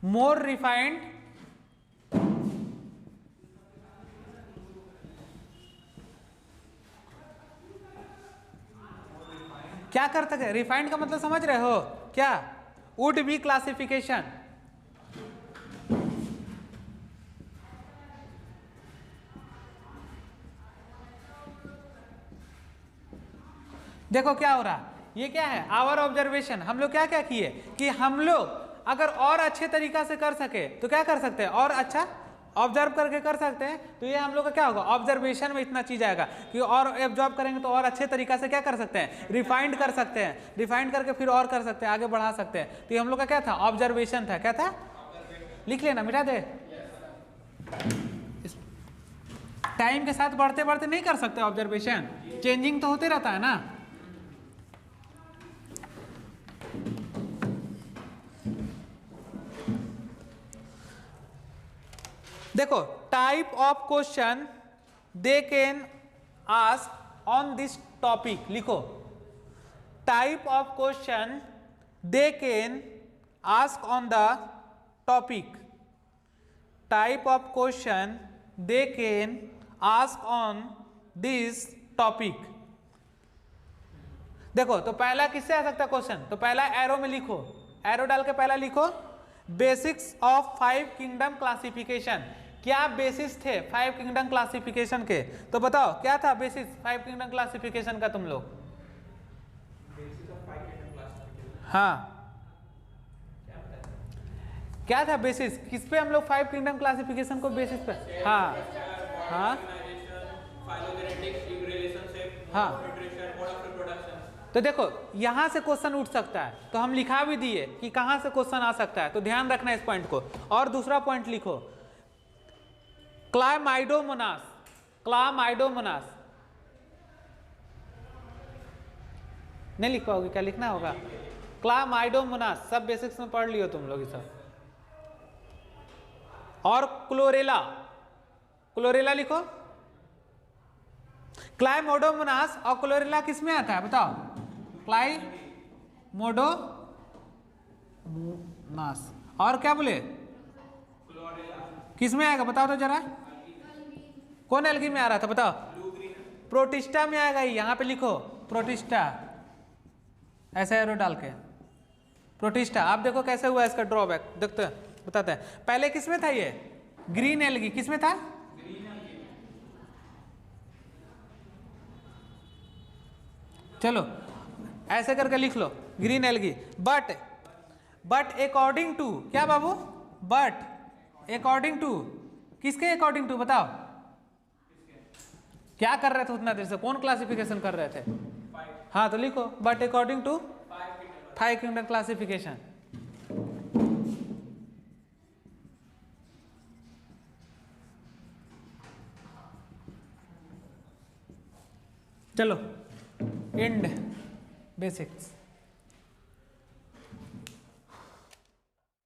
मोर रिफाइंड क्या कर सकते, रिफाइंड का मतलब समझ रहे हो क्या, वुड बी क्लासिफिकेशन। देखो क्या हो रहा, ये क्या है, आवर ऑब्जर्वेशन। हम लोग क्या क्या किए कि हम लोग अगर और अच्छे तरीका से कर सके तो क्या कर सकते हैं, और अच्छा ऑब्जर्व करके कर सकते हैं। तो ये हम लोग का क्या होगा, ऑब्जर्वेशन में इतना चीज आएगा कि और ऑब्जर्व करेंगे तो और अच्छे तरीका से क्या कर सकते हैं, रिफाइंड कर सकते हैं, रिफाइंड करके फिर और कर सकते हैं, आगे बढ़ा सकते हैं। तो ये हम लोग का क्या था, ऑब्जर्वेशन था। क्या था, लिख लेना, मिटा दे। टाइम के साथ बढ़ते बढ़ते नहीं कर सकते ऑब्जर्वेशन, चेंजिंग तो होते रहता है ना। देखो type of question they can ask on this topic, लिखो type of question they can ask on the topic, type of question they can ask on this topic. देखो तो पहला किससे आ सकता है क्वेश्चन, तो पहला एरो में लिखो, एरो डाल के पहला लिखो बेसिक्स ऑफ 5 किंगडम क्लासिफिकेशन। क्या बेसिस थे 5 किंगडम क्लासिफिकेशन के, तो बताओ क्या था बेसिस 5 किंगडम क्लासिफिकेशन का तुम लोग। हाँ क्या था बेसिस, किस पे हम लोग 5 किंगडम क्लासिफिकेशन को बेसिस पे, हाँ हाँ हाँ। तो देखो यहां से क्वेश्चन उठ सकता है, तो हम लिखा भी दिए कि कहां से क्वेश्चन आ सकता है, तो ध्यान रखना इस पॉइंट को। और दूसरा पॉइंट लिखो क्लामाइडोमोनास, क्लामाइडोमोनास नहीं लिख पाओगे, क्या लिखना होगा, क्लामाइडोमोनास, सब बेसिक्स में पढ़ लियो तुम लोग ये सब। और क्लोरेला, क्लोरेला लिखो, क्लाइमोडोमोनास और क्लोरेला किस में आता है बताओ, क्लाइमोडोमोनास और क्या बोले किस में आएगा बताओ तो जरा, कौन एल्गी में आ रहा था बताओ, प्रोटिस्टा में आएगा, यहां पे लिखो प्रोटिस्टा, ऐसे एरो डाल के प्रोटिस्टा। आप देखो कैसे हुआ इसका ड्रॉबैक, देखते हैं बताते हैं। पहले किस में था ये, ग्रीन एल्गी, किस में था, चलो ऐसे करके लिख लो green algae. But according to, क्या बाबू, बट अकॉर्डिंग टू, किसके अकॉर्डिंग टू बताओ, क्या कर रहे थे उतना देर से, कौन क्लासिफिकेशन कर रहे थे, हाँ तो लिखो but according to 5 kingdom classification. चलो एंड बेसिक्स।